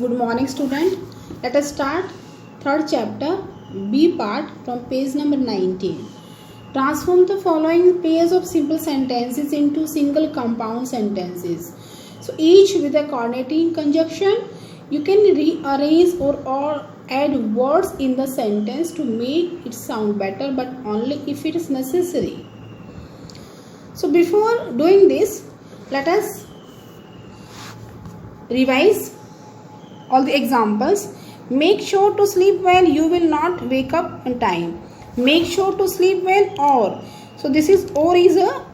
Good morning, student. Let us start third chapter B part from page number 19. Transform the following pairs of simple sentences into single compound sentences. So each with a coordinating conjunction. You can rearrange or add words in the sentence to make it sound better, but only if it is necessary. So before doing this, let us revise all the examples. Make sure to sleep well, you will not wake up on time. Make sure to sleep well, or. So this is or is a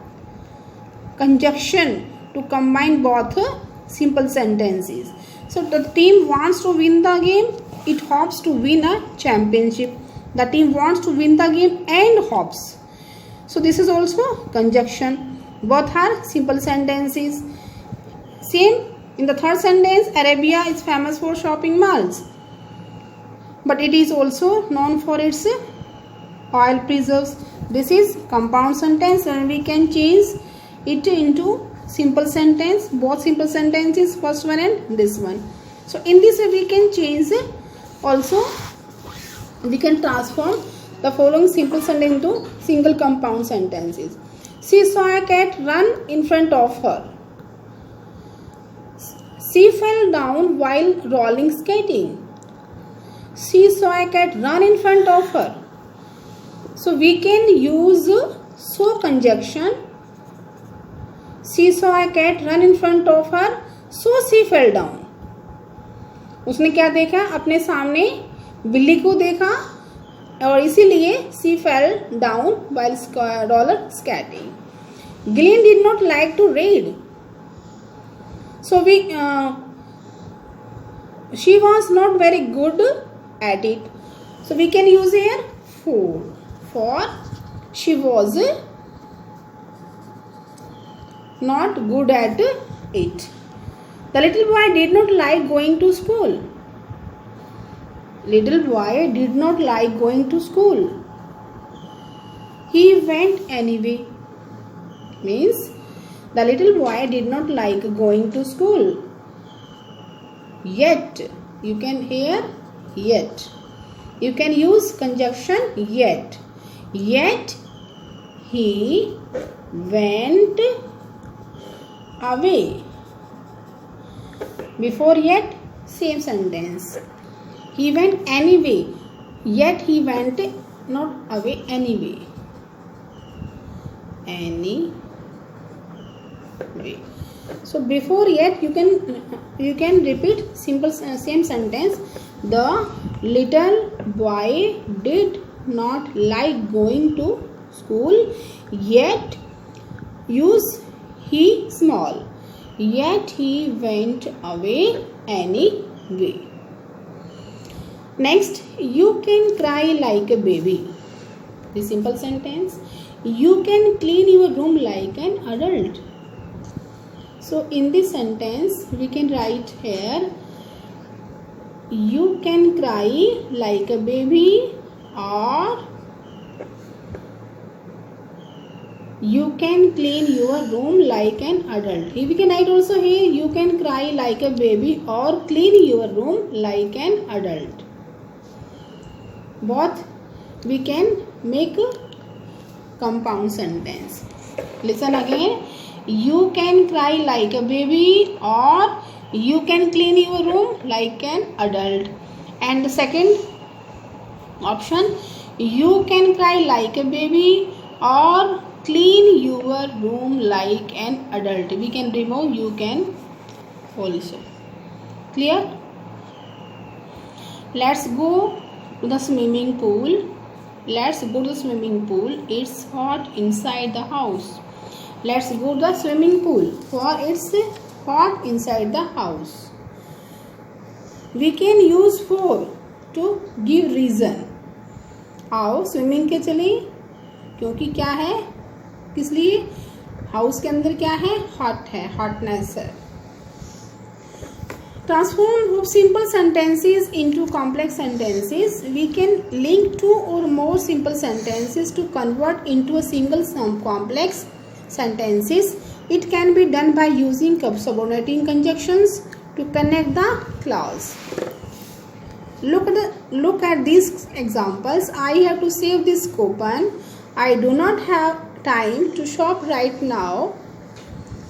conjunction to combine both simple sentences. So the team wants to win the game, it hopes to win a championship. The team wants to win the game and hopes. So this is also conjunction. Both are simple sentences. Same in the third sentence, Arabia is famous for shopping malls, but it is also known for its oil preserves. This is compound sentence and we can change it into simple sentence. Both simple sentences, first one and this one. So in this way we can change also, we can transform the following simple sentence into single compound sentences. She saw a cat run in front of her. She fell down while rolling skating. She saw a cat run in front of her. So we can use so conjunction. She saw a cat run in front of her, so she fell down. उसने क्या देखा? अपने सामने बिल्ली को देखा और इसीलिए she fell down while roller skating. Gillian did not like to read. So she was not very good at it. So we can use here for she was not good at it. The little boy did not like going to school. Little boy did not like going to school. He went anyway. Means the little boy did not like going to school. Yet, you can hear yet. You can use conjunction yet. Yet he went away. Before yet, same sentence. He went anyway. Yet he went not away anyway. Anyway. So before yet you can repeat simple same sentence. The little boy did not like going to school, yet use he small, yet he went away anyway. Next, you can cry like a baby. The simple sentence. You can clean your room like an adult. So in this sentence we can write here, you can cry like a baby, or you can clean your room like an adult. We can write also here, you can cry like a baby or clean your room like an adult. Both we can make a compound sentence. Listen again. You can cry like a baby or you can clean your room like an adult. And the second option, you can cry like a baby or clean your room like an adult. We can remove you can also. Clear? Let's go to the swimming pool. Let's go to the swimming pool. It's hot inside the house. Let's go to the swimming pool, for it's hot inside the house. We can use for to give reason. आओ swimming के चले, क्योंकि क्या है, किस लिए, house के अंदर क्या है, हॉट है, हॉटनेस है. Transform simple sentences into complex sentences. We can link two or more simple sentences to convert into a single complex sentences. It can be done by using subordinating conjunctions, to connect the clause. Look at these examples. I have to save this coupon. I do not have time to shop right now.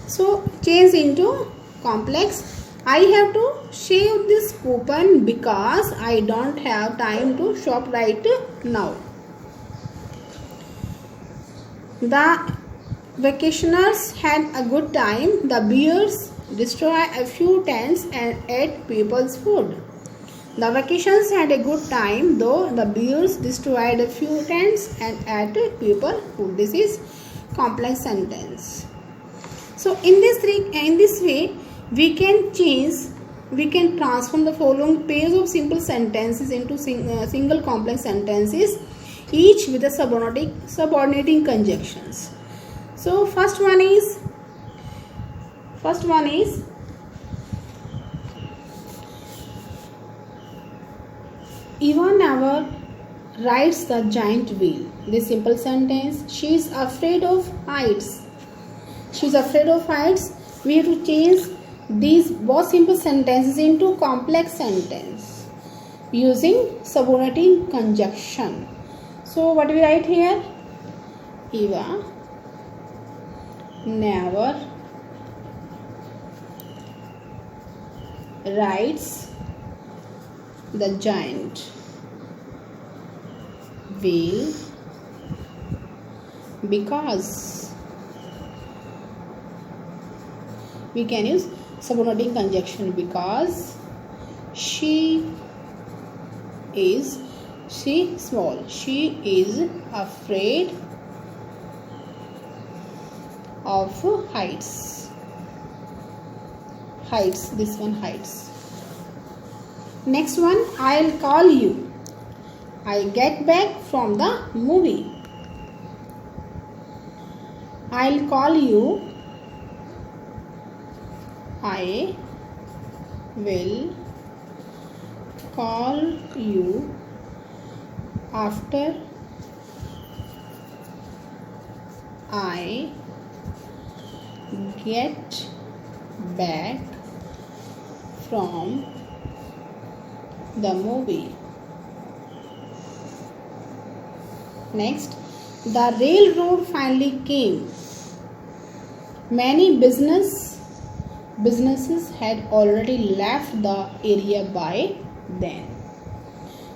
So change into complex. I have to save this coupon because I don't have time to shop right now. The vacationers had a good time. The bears destroyed a few tents and ate people's food. The vacations had a good time, though the bears destroyed a few tents and ate people's food. This is complex sentence. So in this way, we can transform the following pairs of simple sentences into single complex sentences, each with a subordinating conjunctions. So first one is Eva never rides the giant wheel. This simple sentence. She is afraid of heights. She is afraid of heights. We have to change these both simple sentences into complex sentence using subordinating conjunction. So what do we write here? Eva never rides the giant wheel because we can use subordinating conjunction because she is afraid of heights. This one, heights. Next one, I'll call you. I get back from the movie. I'll call you. I will call you after I get back from the movie. Next, the railroad finally came. Many businesses had already left the area by then.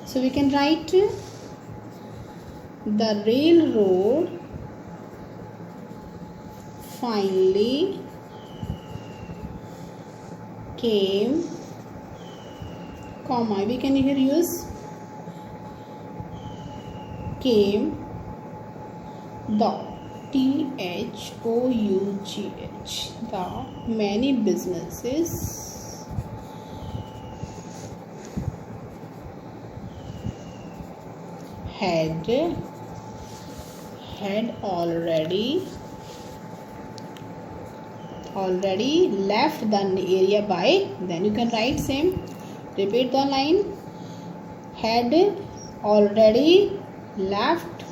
So we can write the railroad finally came, comma, we can here use came, the THOUGH, the many businesses had already left the area by then. You can write same, repeat the line, had already left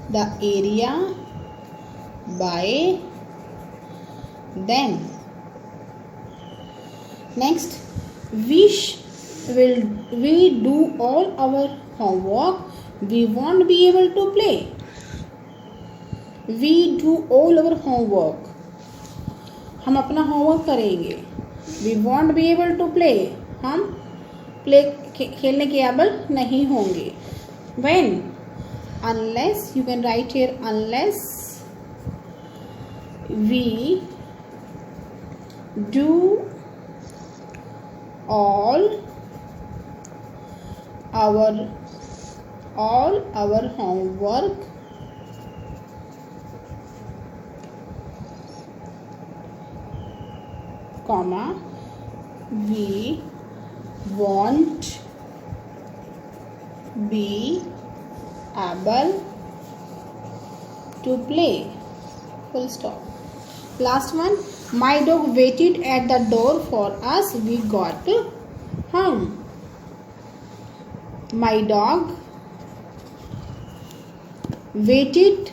the area by then. Next, we do all our homework, we won't be able to play. We do all our homework, हम अपना homework करेंगे. We won't be able to play, हम खेलने के able नहीं होंगे. When? Unless, you can write here, unless we do all our homework, comma, we won't be able to play, full stop. Last one, my dog waited at the door for us, we got home. My dog waited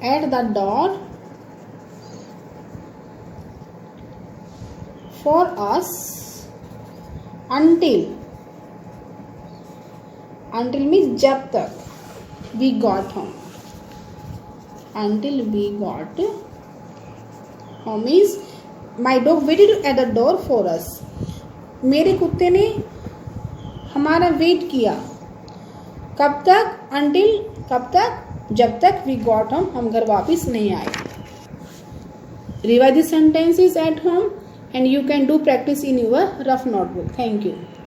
at the door for us until means जब तक we got home. Until we got home means my dog waited at the door for us. मेरे कुत्ते ने हमारा wait किया. कब तक? until कब तक? जब तक we got home हम घर वापस नहीं आए. Revise the sentences at home and you can do practice in your rough notebook. Thank you.